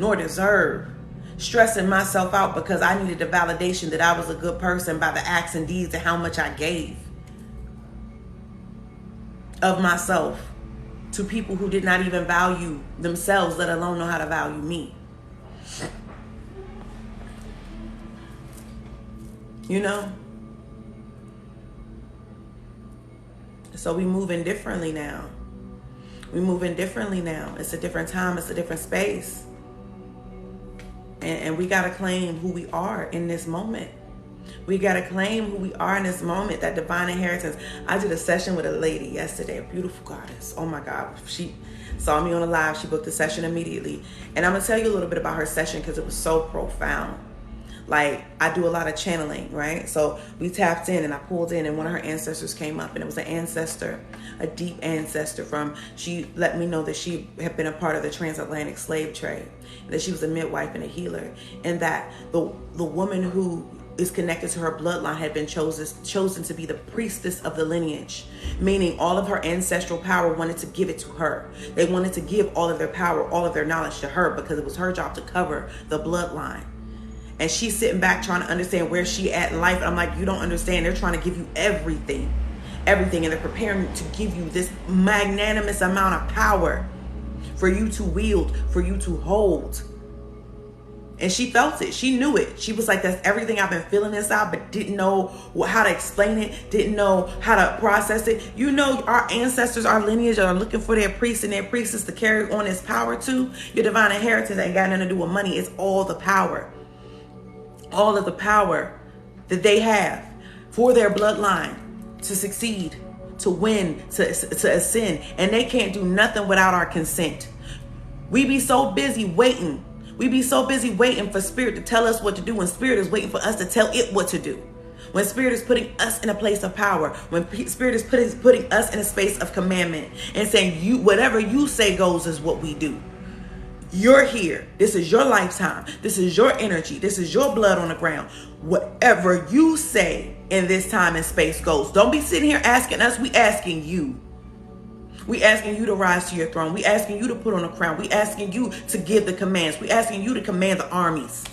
nor deserve. Stressing myself out because I needed the validation that I was a good person by the acts and deeds and how much I gave of myself to people who did not even value themselves, let alone know how to value me. You know? So we moving differently now. We moving differently now. It's a different time. It's a different space. And we got to claim who we are in this moment. We got to claim who we are in this moment, that divine inheritance. I did a session with a lady yesterday, a beautiful goddess. Oh my God. She saw me on a live. She booked the session immediately. And I'm going to tell you a little bit about her session because it was so profound. Like, I do a lot of channeling, right? So we tapped in and I pulled in and one of her ancestors came up, and it was an ancestor, a deep ancestor she let me know that she had been a part of the transatlantic slave trade, that she was a midwife and a healer, and that the woman who is connected to her bloodline had been chosen to be the priestess of the lineage, meaning all of her ancestral power wanted to give it to her. They wanted to give all of their power, all of their knowledge to her because it was her job to cover the bloodline. And she's sitting back trying to understand where she at in life. And I'm like, you don't understand. They're trying to give you everything. And they're preparing to give you this magnanimous amount of power for you to wield, for you to hold. And she felt it. She knew it. She was like, that's everything I've been feeling inside, but didn't know how to explain it, didn't know how to process it. You know, our ancestors, our lineage are looking for their priests and their priestess to carry on this power too. Your divine inheritance ain't got nothing to do with money. It's all the power. All of the power that they have for their bloodline to succeed, to win, to ascend. And they can't do nothing without our consent. We be so busy waiting. We be so busy waiting for spirit to tell us what to do, when spirit is waiting for us to tell it what to do. When spirit is putting us in a place of power, when spirit is putting us in a space of commandment and saying, you, whatever you say goes is what we do. You're here. This is your lifetime. This is your energy. This is your blood on the ground. Whatever you say in this time and space goes. Don't be sitting here asking us. We asking you. We asking you to rise to your throne. We asking you to put on a crown. We asking you to give the commands. We asking you to command the armies.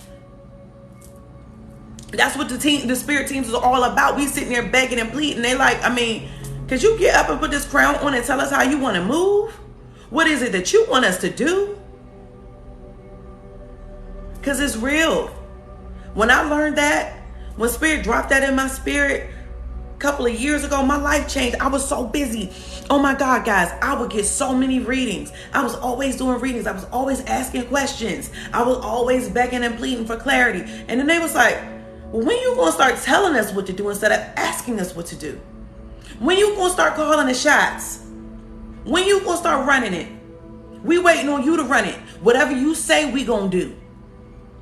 That's what the spirit teams is all about. We sitting there begging and pleading. They like, could you get up and put this crown on and tell us how you want to move? What is it that you want us to do? Because it's real. When I learned that, when spirit dropped that in my spirit a couple of years ago, my life changed. I was so busy. Oh my God, guys, I would get so many readings. I was always doing readings. I was always asking questions. I was always begging and pleading for clarity. And then they was like, well, when you going to start telling us what to do instead of asking us what to do? When you going to start calling the shots? When you going to start running it? We waiting on you to run it. Whatever you say, we going to do.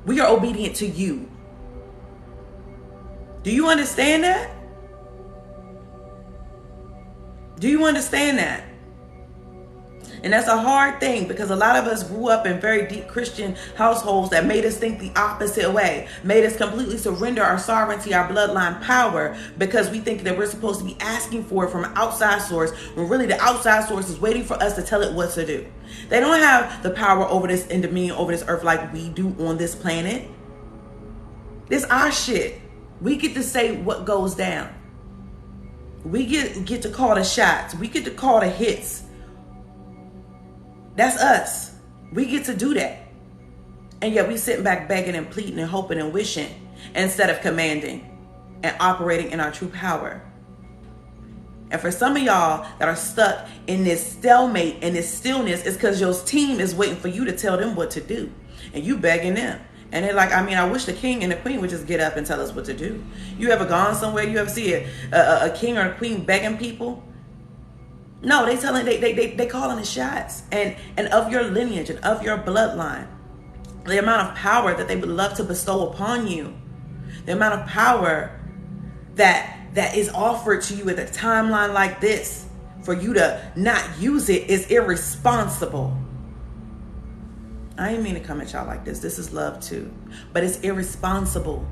We are obedient to you. Do you understand that? Do you understand that? And that's a hard thing because a lot of us grew up in very deep Christian households that made us think the opposite way, made us completely surrender our sovereignty, our bloodline power, because we think that we're supposed to be asking for it from an outside source, when really the outside source is waiting for us to tell it what to do. They don't have the power over this and dominion over this earth like we do on this planet. This our shit. We get to say what goes down. We get to call the shots. We get to call the hits. That's us. We get to do that. And yet we sitting back begging and pleading and hoping and wishing instead of commanding and operating in our true power. And for some of y'all that are stuck in this stalemate and this stillness, it's because your team is waiting for you to tell them what to do. And you begging them. And they're like, I wish the king and the queen would just get up and tell us what to do. You ever gone somewhere? You ever see a king or a queen begging people? No, they calling the shots. And of your lineage and of your bloodline, the amount of power that they would love to bestow upon you, the amount of power that is offered to you at a timeline like this, for you to not use it is irresponsible. I ain't mean to come at y'all like this. This is love too. But it's irresponsible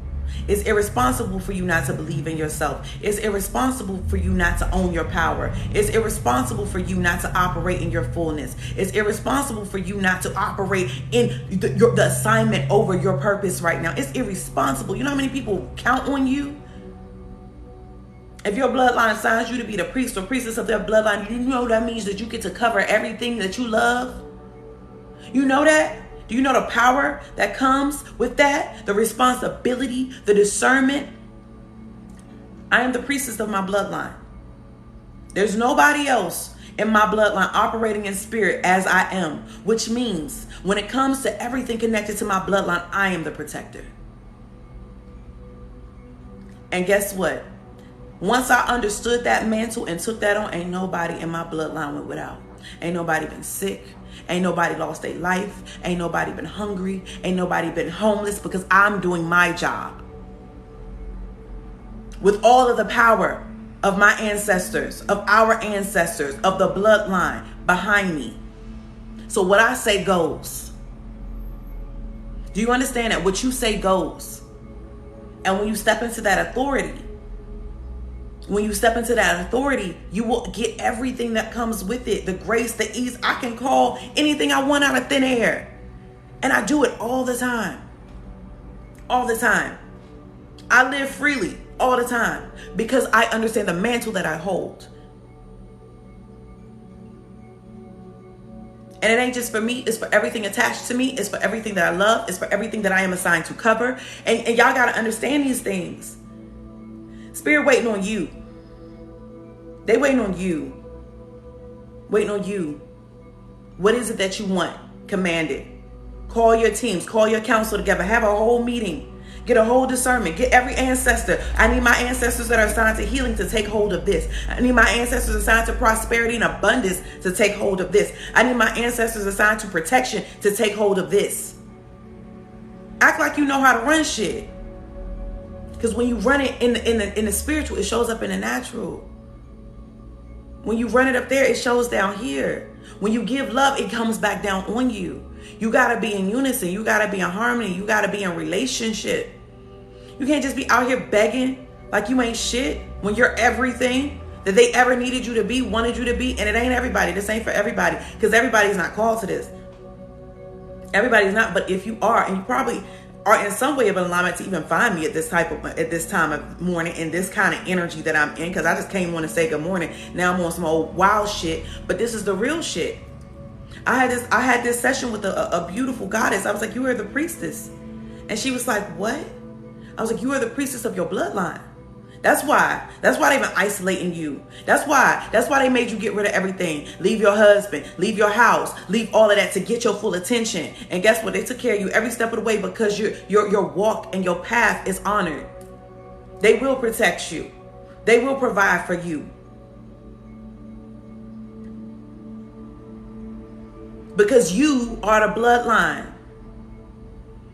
It's irresponsible for you not to believe in yourself. It's irresponsible for you not to own your power. It's irresponsible for you not to operate in your fullness. It's irresponsible for you not to operate in the assignment over your purpose right now. It's irresponsible. You know how many people count on you? If your bloodline assigns you to be the priest or priestess of their bloodline, you know that means that you get to cover everything that you love. You know that? Do you know the power that comes with that? The responsibility, the discernment. I am the priestess of my bloodline. There's nobody else in my bloodline operating in spirit as I am, which means when it comes to everything connected to my bloodline, I am the protector. And guess what? Once I understood that mantle and took that on, ain't nobody in my bloodline went without. Ain't nobody been sick. Ain't nobody lost their life. Ain't nobody been hungry. Ain't nobody been homeless, because I'm doing my job with all of the power of my ancestors, of our ancestors, of the bloodline behind me. So what I say goes. Do you understand that what you say goes? And when you step into that authority, you will get everything that comes with it. The grace, the ease. I can call anything I want out of thin air. And I do it all the time. All the time. I live freely all the time because I understand the mantle that I hold. And it ain't just for me. It's for everything attached to me. It's for everything that I love. It's for everything that I am assigned to cover. And y'all got to understand these things. Spirit waiting on you. They waiting on you. Waiting on you. What is it that you want? Command it. Call your teams. Call your council together. Have a whole meeting. Get a whole discernment. Get every ancestor. I need my ancestors that are assigned to healing to take hold of this. I need my ancestors assigned to prosperity and abundance to take hold of this. I need my ancestors assigned to protection to take hold of this. Act like you know how to run shit. Because when you run it in the spiritual, it shows up in the natural. When you run it up there, it shows down here. When you give love, it comes back down on you. You got to be in unison. You got to be in harmony. You got to be in relationship. You can't just be out here begging like you ain't shit when you're everything that they ever needed you to be, wanted you to be. And it ain't everybody. This ain't for everybody, because everybody's not called to this. Everybody's not. But if you are, and you probably are in some way of alignment to even find me at this time of morning, in this kind of energy that I'm in, because I just came on to say good morning. Now I'm on some old wild shit, but this is the real shit. I had this session with a beautiful goddess. I was like, you are the priestess. And she was like, what? I was like, you are the priestess of your bloodline. That's why they've been isolating you. That's why they made you get rid of everything. Leave your husband, leave your house, leave all of that to get your full attention. And guess what? They took care of you every step of the way, because your walk and your path is honored. They will protect you. They will provide for you. Because you are the bloodline.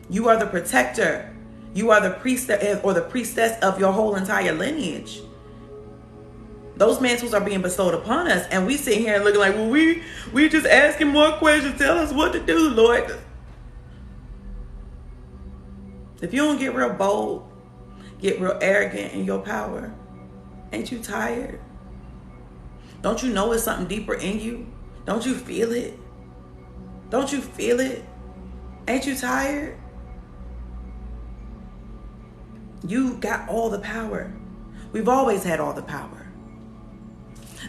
You are the protector. You are the priest or the priestess of your whole entire lineage. Those mantles are being bestowed upon us, and we sit here and looking like, well, we just asking more questions. Tell us what to do, Lord. If you don't get real bold, get real arrogant in your power, ain't you tired? Don't you know it's something deeper in you? Don't you feel it? Don't you feel it? Ain't you tired? You got all the power. We've always had all the power.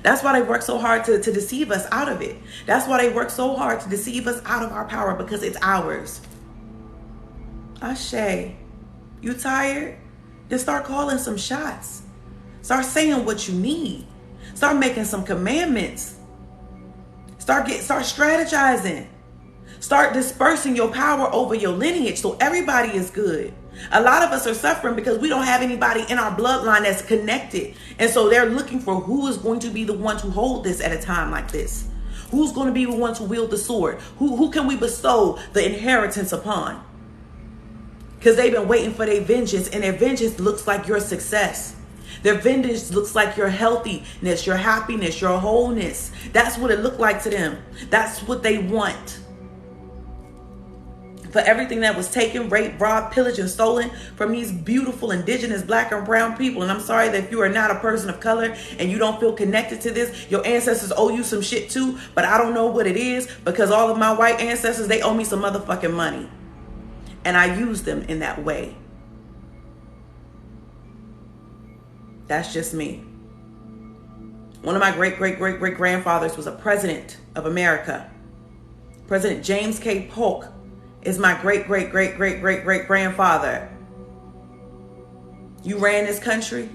That's why they work so hard to deceive us out of it. That's why they work so hard to deceive us out of our power, because it's ours. Ashe, you tired? Then start calling some shots. Start saying what you need. Start making some commandments. Start strategizing. Start dispersing your power over your lineage so everybody is good. A lot of us are suffering because we don't have anybody in our bloodline that's connected. And so they're looking for who is going to be the one to hold this at a time like this. Who's going to be the one to wield the sword? Who can we bestow the inheritance upon? Because they've been waiting for their vengeance, and their vengeance looks like your success. Their vengeance looks like your healthiness, your happiness, your wholeness. That's what it looked like to them. That's what they want. for everything that was taken, raped, robbed, pillaged, and stolen from these beautiful indigenous black and brown people. And I'm sorry that if you are not a person of color and you don't feel connected to this, your ancestors owe you some shit too, but I don't know what it is, because all of my white ancestors, they owe me some motherfucking money. And I use them in that way. That's just me. One of my great-great-great-great-grandfathers was a president of America. President James K. Polk is my great-great-great-great-great-great-grandfather. You ran this country.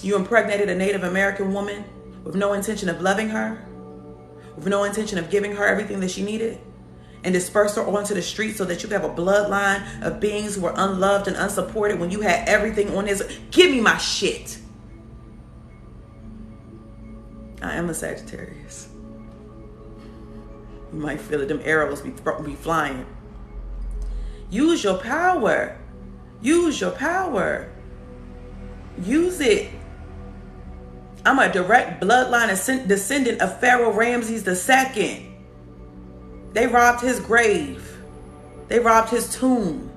You impregnated a Native American woman with no intention of loving her, with no intention of giving her everything that she needed, and dispersed her onto the streets so that you could have a bloodline of beings who were unloved and unsupported when you had everything on this. Give me my shit. I am a Sagittarius. You might feel it. Them arrows be flying. Use your power. Use your power. Use it. I'm a direct bloodline descendant of Pharaoh Ramses II. They robbed his grave. They robbed his tomb.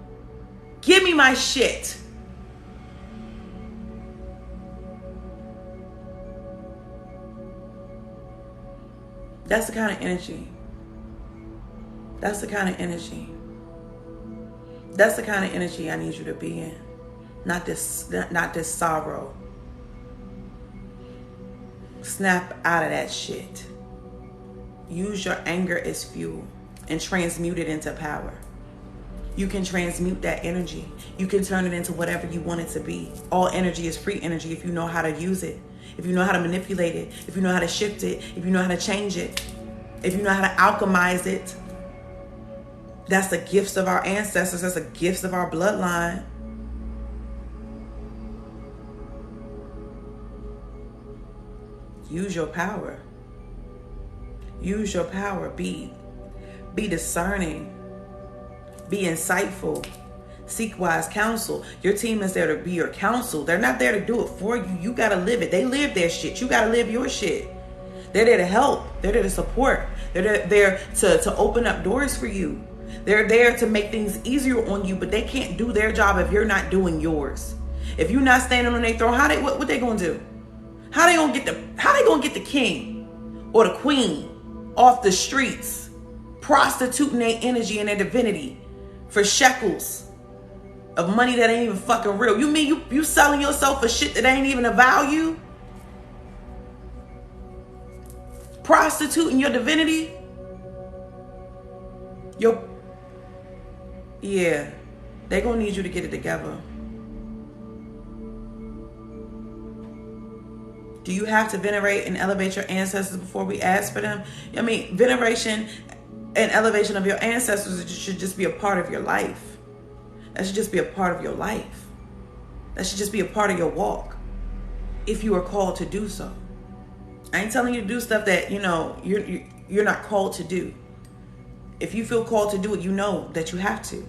Give me my shit. That's the kind of energy. That's the kind of energy. That's the kind of energy I need you to be in. Not this sorrow. Snap out of that shit. Use your anger as fuel and transmute it into power. You can transmute that energy. You can turn it into whatever you want it to be. All energy is free energy if you know how to use it. If you know how to manipulate it. If you know how to shift it. If you know how to change it. If you know how to alchemize it. That's the gifts of our ancestors. That's the gifts of our bloodline. Use your power. Use your power. Be discerning. Be insightful. Seek wise counsel. Your team is there to be your counsel. They're not there to do it for you. You got to live it. They live their shit. You got to live your shit. They're there to help. They're there to support. They're there to open up doors for you. They're there to make things easier on you, but they can't do their job if you're not doing yours. If you're not standing on their throne, what they gonna do? How they gonna get the king or the queen off the streets, prostituting their energy and their divinity for shekels of money that ain't even fucking real? You mean you selling yourself for shit that ain't even a value? Prostituting your divinity? Yeah, they're gonna need you to get it together. Do you have to venerate and elevate your ancestors before we ask for them? I mean, veneration and elevation of your ancestors should just be a part of your life. That should just be a part of your life. That should just be a part of your walk, if you are called to do so. I ain't telling you to do stuff that, you're not called to do. If you feel called to do it, you know that you have to.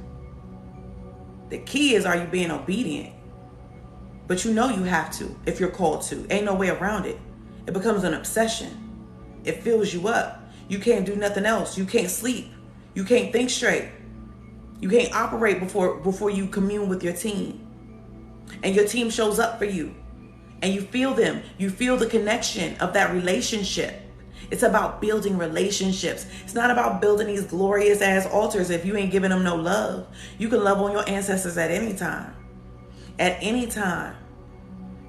The key is, are you being obedient? But you know you have to if you're called to. Ain't no way around it. It becomes an obsession. It fills you up. You can't do nothing else. You can't sleep. You can't think straight. You can't operate before you commune with your team. And your team shows up for you. And you feel them. You feel the connection of that relationship. It's about building relationships. It's not about building these glorious ass altars if you ain't giving them no love. You can love on your ancestors at any time. At any time.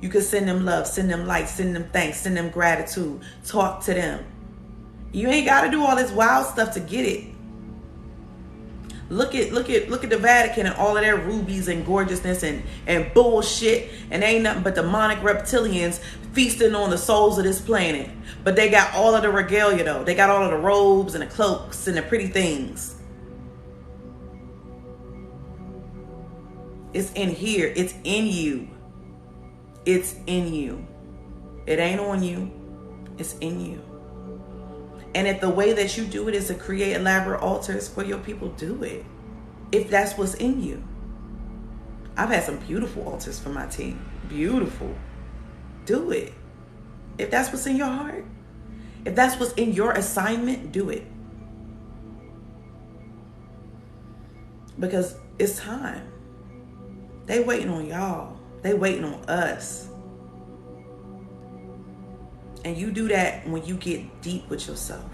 You can send them love, send them light, send them thanks, send them gratitude. Talk to them. You ain't got to do all this wild stuff to get it. Look at the Vatican and all of their rubies and gorgeousness and bullshit, and ain't nothing but demonic reptilians feasting on the souls of this planet. But they got all of the regalia though. They got all of the robes and the cloaks and the pretty things. It's in here. It's in you. It's in you. It ain't on you. It's in you. And if the way that you do it is to create elaborate altars for your people, do it. If that's what's in you. I've had some beautiful altars for my team. Beautiful. Do it. If that's what's in your heart. If that's what's in your assignment, do it. because it's time. They waiting on y'all. They waiting on us. And you do that when you get deep with yourself.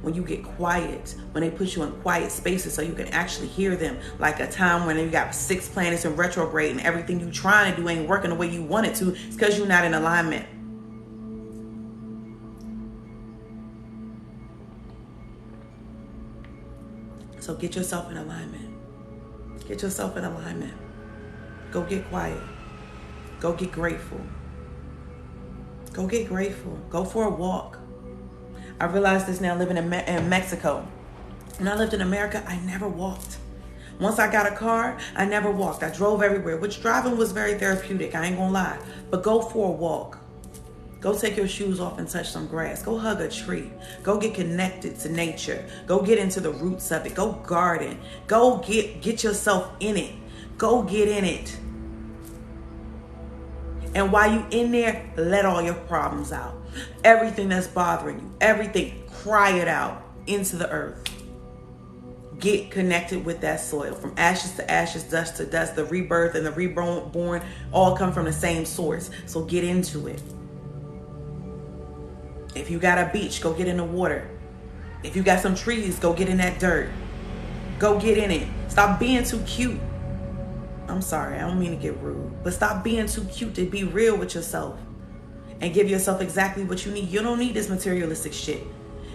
When you get quiet, when they put you in quiet spaces so you can actually hear them, like a time when you got 6 planets in retrograde and everything you trying to do ain't working the way you want it to, it's because you're not in alignment. So get yourself in alignment. Get yourself in alignment. Go get quiet. Go get grateful. Go get grateful. Go for a walk. I realized this now living in Mexico. When I lived in America, I never walked. Once I got a car, I never walked. I drove everywhere, which driving was very therapeutic. I ain't gonna lie. But go for a walk. Go take your shoes off and touch some grass. Go hug a tree. Go get connected to nature. Go get into the roots of it. Go garden. Go get yourself in it. Go get in it. And while you in there, let all your problems out. Everything that's bothering you, everything, cry it out into the earth. Get connected with that soil. From ashes to ashes, dust to dust, the rebirth and the reborn all come from the same source. So get into it. If you got a beach, go get in the water. If you got some trees, go get in that dirt. Go get in it. Stop being too cute. I'm sorry, I don't mean to get rude, but stop being too cute to be real with yourself and give yourself exactly what you need. You don't need this materialistic shit.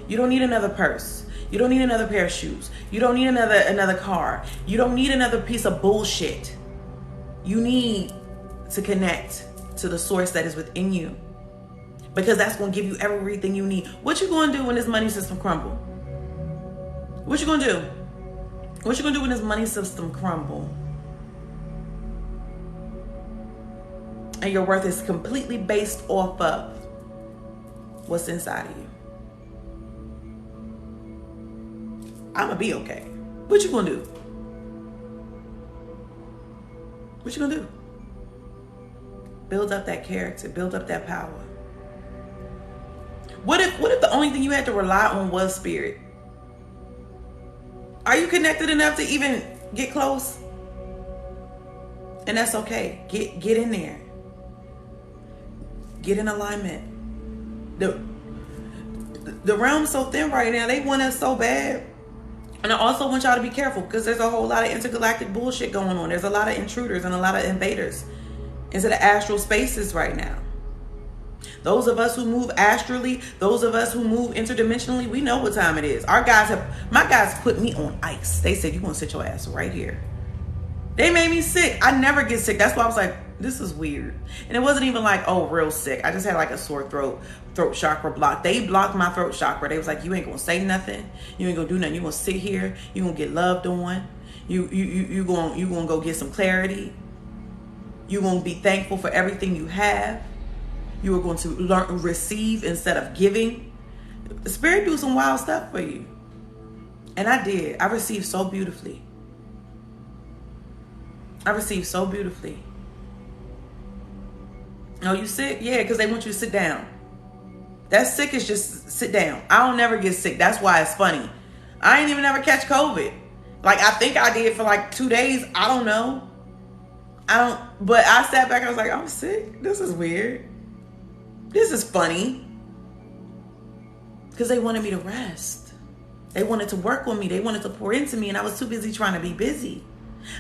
You don't need another purse. You don't need another pair of shoes. You don't need another car. You don't need another piece of bullshit. You need to connect to the source that is within you, because that's going to give you everything you need. What you going to do when this money system crumble? What you going to do? What you going to do when this money system crumble? And your worth is completely based off of what's inside of you. I'm going to be okay. What you going to do? What you going to do? Build up that character. Build up that power. What if the only thing you had to rely on was spirit? Are you connected enough to even get close? And that's okay. Get in there. Get in alignment. The realm's so thin right now. They want us so bad. And I also want y'all to be careful, because there's a whole lot of intergalactic bullshit going on. There's a lot of intruders and a lot of invaders into the astral spaces right now. Those of us who move astrally, those of us who move interdimensionally, we know what time it is. My guys put me on ice. They said, you're going to sit your ass right here. They made me sick. I never get sick. That's why I was like, this is weird. And it wasn't even like, oh, real sick. I just had like a sore throat chakra block. They blocked my throat chakra. They was like, you ain't gonna say nothing. You ain't gonna do nothing. You gonna sit here. You gonna get loved on. You gonna go get some clarity. You gonna be thankful for everything you have. You are going to learn, receive instead of giving. The spirit do some wild stuff for you. And I did. I received so beautifully. I received so beautifully. Oh, you sick? Yeah, because they want you to sit down. That sick is just sit down. I don't never get sick. That's why it's funny. I ain't even ever catch COVID. Like, I think I did for like 2 days. I don't know. But I sat back and I was like, I'm sick. This is weird. This is funny. Because they wanted me to rest. They wanted to work on me. They wanted to pour into me. And I was too busy trying to be busy.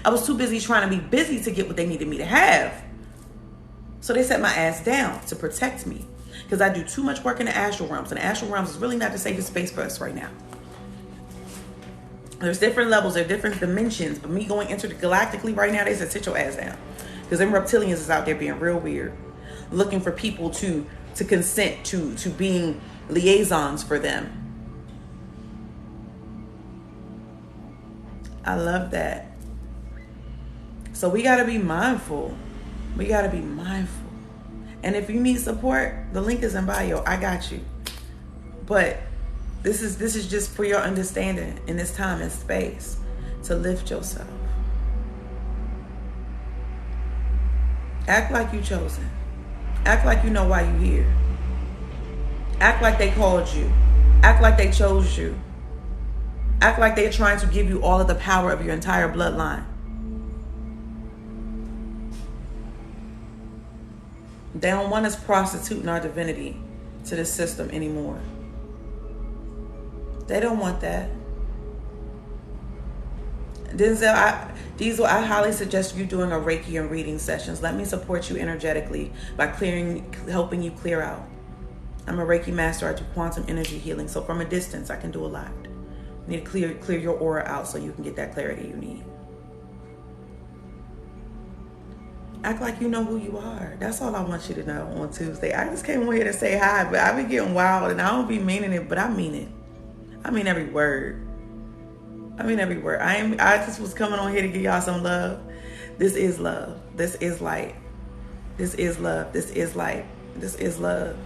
I was too busy trying to be busy to get what they needed me to have. So they set my ass down to protect me. Because I do too much work in the astral realms. And the astral realms is really not the safest space for us right now. There's different levels. There's different dimensions. But me going intergalactically right now, they said sit your ass down. Because them reptilians is out there being real weird. Looking for people to consent to being liaisons for them. I love that. So we got to be mindful. We got to be mindful. And if you need support, the link is in bio. I got you. But this is just for your understanding in this time and space to lift yourself. Act like you chosen. Act like you know why you're here. Act like they called you. Act like they chose you. Act like they're trying to give you all of the power of your entire bloodline. They don't want us prostituting our divinity to the system anymore. They don't want that. Denzel, Diesel, I highly suggest you doing a Reiki and reading sessions. Let me support you energetically by helping you clear out. I'm a Reiki master. I do quantum energy healing. So from a distance, I can do a lot. You need to clear your aura out so you can get that clarity you need. Act like you know who you are. That's all I want you to know on Tuesday. I just came on here to say hi, but I be getting wild and I don't be meaning it, but I mean it. I mean every word. I mean every word. I just was coming on here to give y'all some love. This is love. This is light. This is love. This is light. This is love.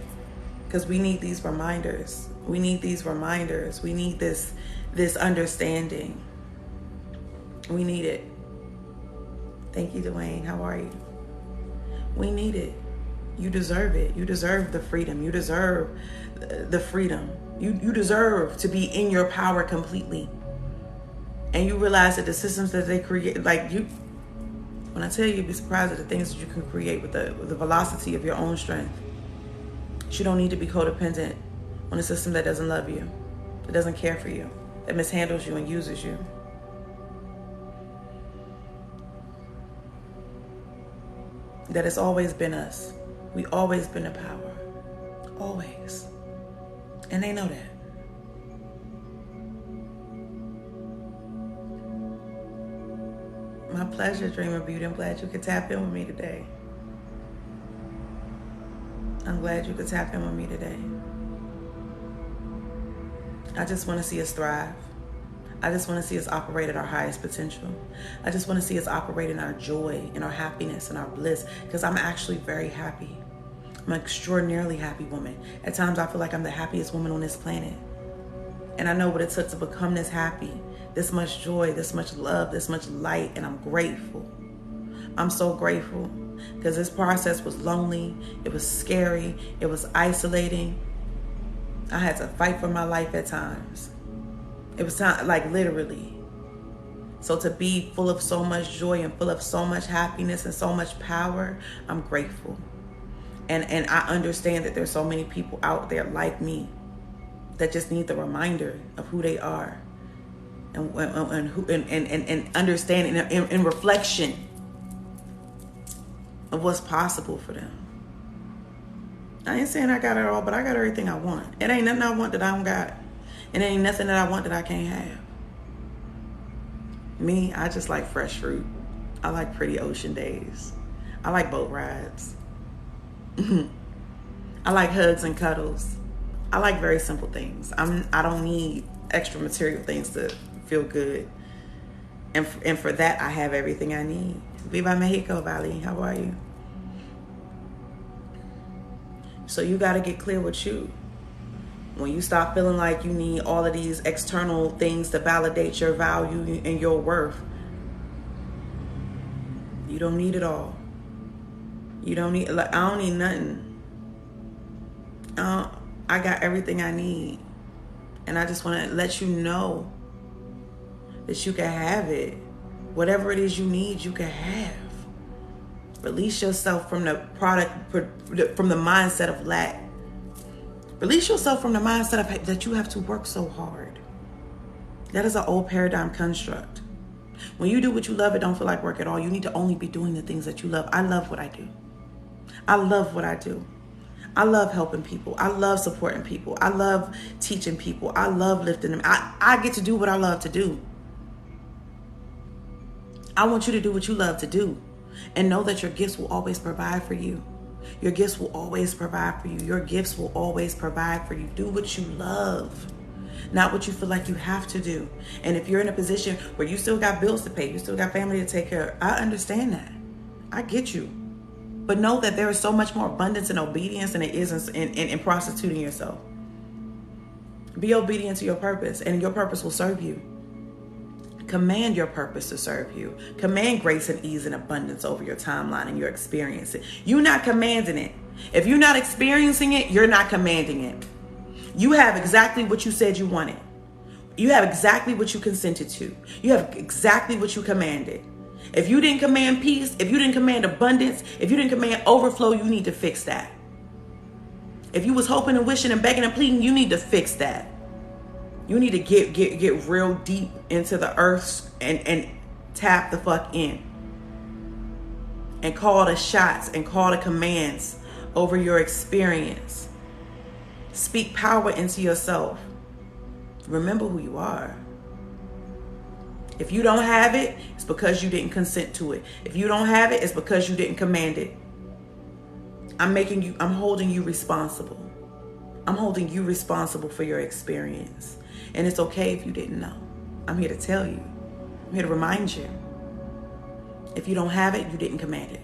Because we need these reminders. We need these reminders. We need this understanding. We need it. Thank you, Dwayne. How are you? We need it. You deserve it. You deserve the freedom. You deserve the freedom. You deserve to be in your power completely. And you realize that the systems that they create, like you, when I tell you, you'd be surprised at the things that you can create with the velocity of your own strength. You don't need to be codependent on a system that doesn't love you, that doesn't care for you, that mishandles you and uses you. That it's always been us. We always been the power. Always. And they know that. My pleasure, Dreamer Beauty. I'm glad you could tap in with me today. I'm glad you could tap in with me today. I just want to see us thrive. I just want to see us operate at our highest potential. I just want to see us operate in our joy, in our happiness, in our bliss, because I'm actually very happy. I'm an extraordinarily happy woman. At times I feel like I'm the happiest woman on this planet. And I know what it took to become this happy, this much joy, this much love, this much light, and I'm grateful. I'm so grateful because this process was lonely, it was scary, it was isolating. I had to fight for my life at times. It was time, like literally. So to be full of so much joy and full of so much happiness and so much power, I'm grateful. And I understand that there's so many people out there like me that just need the reminder of who they are and understanding and reflection of what's possible for them. I ain't saying I got it all, but I got everything I want. It ain't nothing I want that I don't got. And it ain't nothing that I want that I can't have. Me, I just like fresh fruit. I like pretty ocean days. I like boat rides. I like hugs and cuddles. I like very simple things. I don't need extra material things to feel good. And for that, I have everything I need. Viva Mexico, Valley. How are you? So you got to get clear with you. When you stop feeling like you need all of these external things to validate your value and your worth, you don't need it all. You don't need, like, I don't need nothing. I got everything I need. And I just want to let you know that you can have it. Whatever it is you need, you can have. Release yourself from the mindset of lack. Release yourself from the mindset of that you have to work so hard. That is an old paradigm construct. When you do what you love, it don't feel like work at all. You need to only be doing the things that you love. I love what I do. I love what I do. I love helping people. I love supporting people. I love teaching people. I love lifting them. I get to do what I love to do. I want you to do what you love to do. And know that your gifts will always provide for you. Your gifts will always provide for you. Your gifts will always provide for you. Do what you love, not what you feel like you have to do. And if you're in a position where you still got bills to pay, you still got family to take care of, I understand that. I get you. But know that there is so much more abundance and obedience than it is in prostituting yourself. Be obedient to your purpose, and your purpose will serve you. Command your purpose to serve you. Command grace and ease and abundance over your timeline and your experience. You're not commanding it. If you're not experiencing it, you're not commanding it. You have exactly what you said you wanted. You have exactly what you consented to. You have exactly what you commanded. If you didn't command peace, if you didn't command abundance, if you didn't command overflow, you need to fix that. If you was hoping and wishing and begging and pleading, you need to fix that. You need to get real deep into the earth and tap the fuck in. And call the shots and call the commands over your experience. Speak power into yourself. Remember who you are. If you don't have it, it's because you didn't consent to it. If you don't have it, it's because you didn't command it. I'm holding you responsible. I'm holding you responsible for your experience. And it's okay if you didn't know. I'm here to tell you. I'm here to remind you. If you don't have it, you didn't command it.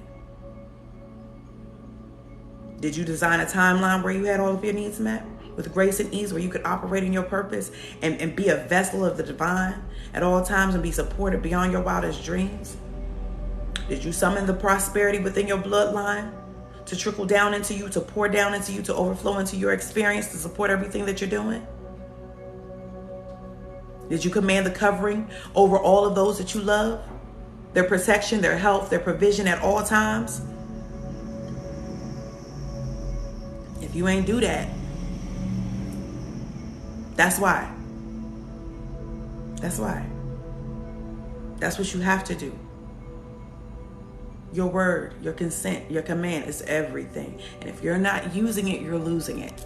Did you design a timeline where you had all of your needs met with grace and ease, where you could operate in your purpose and be a vessel of the divine at all times and be supported beyond your wildest dreams? Did you summon the prosperity within your bloodline to trickle down into you, to pour down into you, to overflow into your experience, to support everything that you're doing? Did you command the covering over all of those that you love? Their protection, their health, their provision at all times? If you ain't do that, that's why. That's why. That's what you have to do. Your word, your consent, your command is everything. And if you're not using it, you're losing it.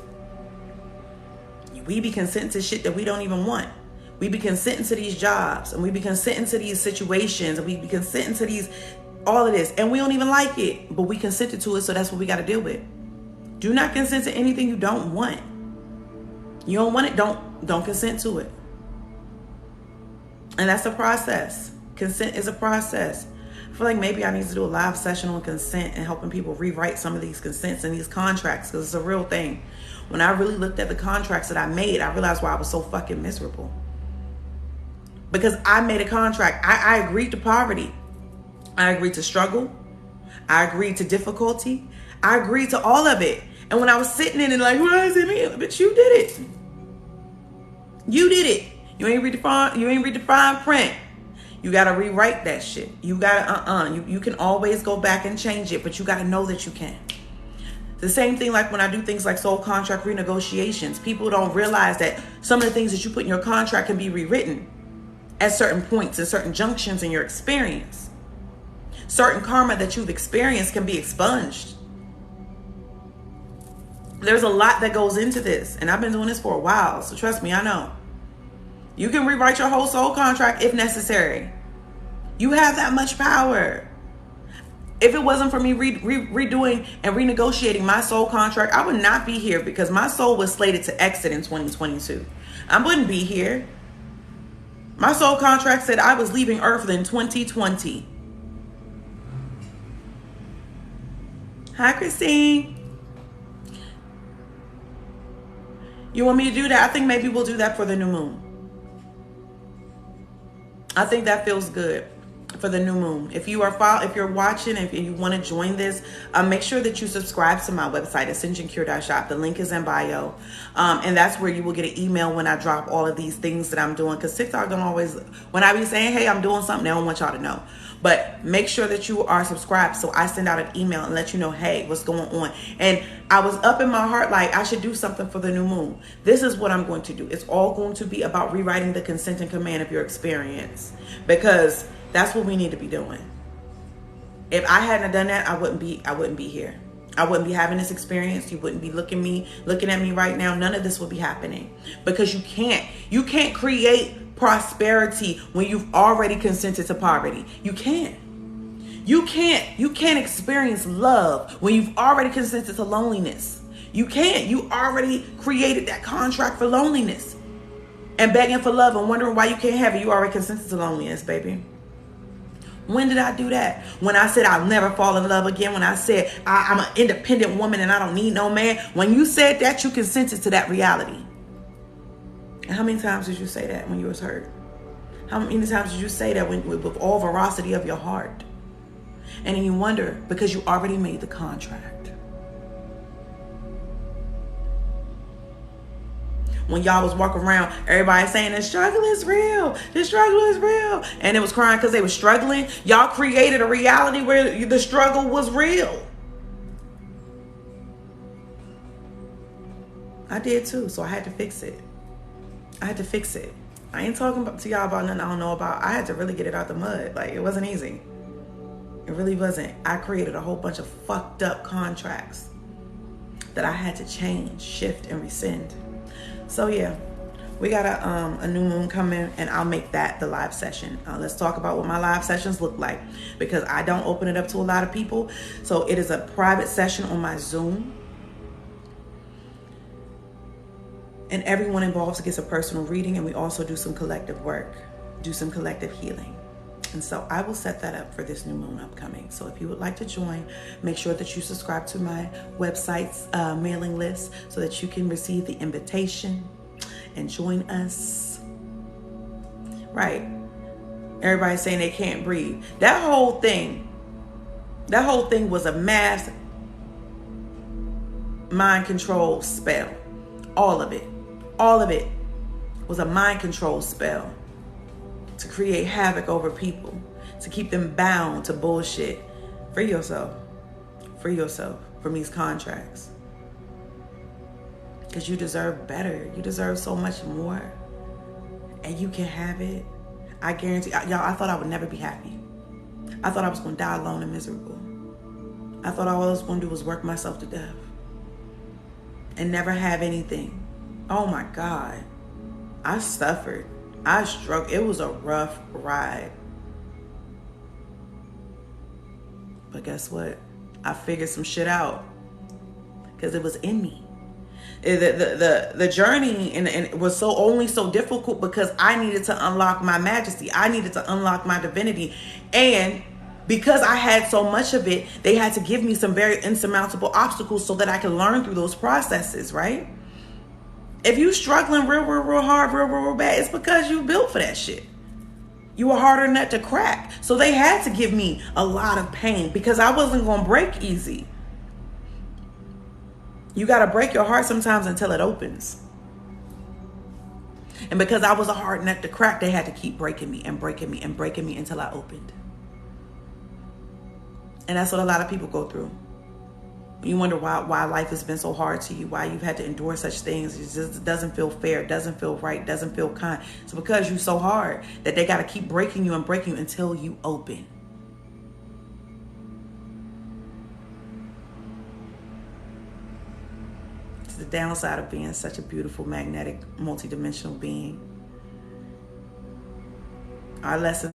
We be consenting to shit that we don't even want. We be consenting to these jobs, and we be consenting to these situations, and we be consenting to these, all of this, and we don't even like it, but we consented to it, so that's what we got to deal with. Do not consent to anything you don't want. You don't want it, don't consent to it. And that's a process. Consent is a process. I feel like maybe I need to do a live session on consent and helping people rewrite some of these consents and these contracts, because it's a real thing. When I really looked at the contracts that I made, I realized why I was so fucking miserable. Because I made a contract. I agreed to poverty. I agreed to struggle. I agreed to difficulty. I agreed to all of it. And when I was sitting in it like, what does it mean? But you did it. You did it. You ain't read the fine print. You got to rewrite that shit. You got to, You can always go back and change it, but you got to know that you can. The same thing like when I do things like soul contract renegotiations. People don't realize that some of the things that you put in your contract can be rewritten at certain points and certain junctions in your experience. Certain karma that you've experienced can be expunged. There's a lot that goes into this, and I've been doing this for a while, so trust me, I know. You can rewrite your whole soul contract if necessary. You have that much power. If it wasn't for me redoing and renegotiating my soul contract, I would not be here, because my soul was slated to exit in 2022. I wouldn't be here. My soul contract said I was leaving Earth in 2020. Hi, Christine. You want me to do that? I think maybe we'll do that for the new moon. I think that feels good for the new moon. If you're watching, if you want to join this, make sure that you subscribe to my website, ascensioncure.shop. The link is in bio. And that's where you will get an email when I drop all of these things that I'm doing. Because TikTok don't always, when I be saying, hey, I'm doing something, they don't want y'all to know. But make sure that you are subscribed, so I send out an email and let you know, hey, what's going on. And I was up in my heart like I should do something for the new moon. This is what I'm going to do. It's all going to be about rewriting the consent and command of your experience, because that's what we need to be doing. If I hadn't done that, I wouldn't be here. I wouldn't be having this experience. You wouldn't be looking at me right now. None of this would be happening, because you can't create prosperity when you've already consented to poverty. You can't experience love when you've already consented to loneliness. You already created that contract for loneliness and begging for love and wondering why you can't have it. You already consented to loneliness, baby. When did I do that? When I said I'll never fall in love again. When I said I'm an independent woman and I don't need no man. When you said that, you consented to that reality. And how many times did you say that when you was hurt? How many times did you say that with all veracity of your heart? And then you wonder, because you already made the contract. when y'all was walking around, everybody saying the struggle is real, the struggle is real, and it was crying because they were struggling. Y'all created a reality where the struggle was real. I did too, so I had to fix it. I had to fix it. I ain't talking to y'all about nothing I don't know about. I had to really get it out the mud. Like, it wasn't easy. It really wasn't. I created a whole bunch of fucked up contracts that I had to change, shift, and rescind. So yeah, we got a new moon coming, and I'll make that the live session. Let's talk about what my live sessions look like, because I don't open it up to a lot of people. So it is a private session on my Zoom. And everyone involved gets a personal reading, and we also do some collective work, do some collective healing. And so I will set that up for this new moon upcoming. So if you would like to join, make sure that you subscribe to my website's mailing list so that you can receive the invitation and join us. Right. Everybody's saying they can't breathe. That whole thing was a mass mind control spell. All of it was a mind control spell to create havoc over people, to keep them bound to bullshit. Free yourself from these contracts, because you deserve better. You deserve so much more, and you can have it. I guarantee y'all, I thought I would never be happy. I thought I was going to die alone and miserable. I thought all I was going to do was work myself to death and never have anything. Oh my God. I suffered. I struggled. It was a rough ride. But guess what? I figured some shit out, because it was in me. The journey and was only so difficult because I needed to unlock my majesty. I needed to unlock my divinity. And because I had so much of it, they had to give me some very insurmountable obstacles so that I could learn through those processes, right? If you struggling real hard, real bad, it's because you built for that shit. You were harder nut to crack. So they had to give me a lot of pain, because I wasn't going to break easy. You got to break your heart sometimes until it opens. And because I was a hard nut to crack, they had to keep breaking me until I opened. And that's what a lot of people go through. You wonder why life has been so hard to you, why you've had to endure such things. It just doesn't feel fair, doesn't feel right, doesn't feel kind. So because you're so hard that they got to keep breaking you until you open. It's the downside of being such a beautiful, magnetic, multidimensional being. Our lesson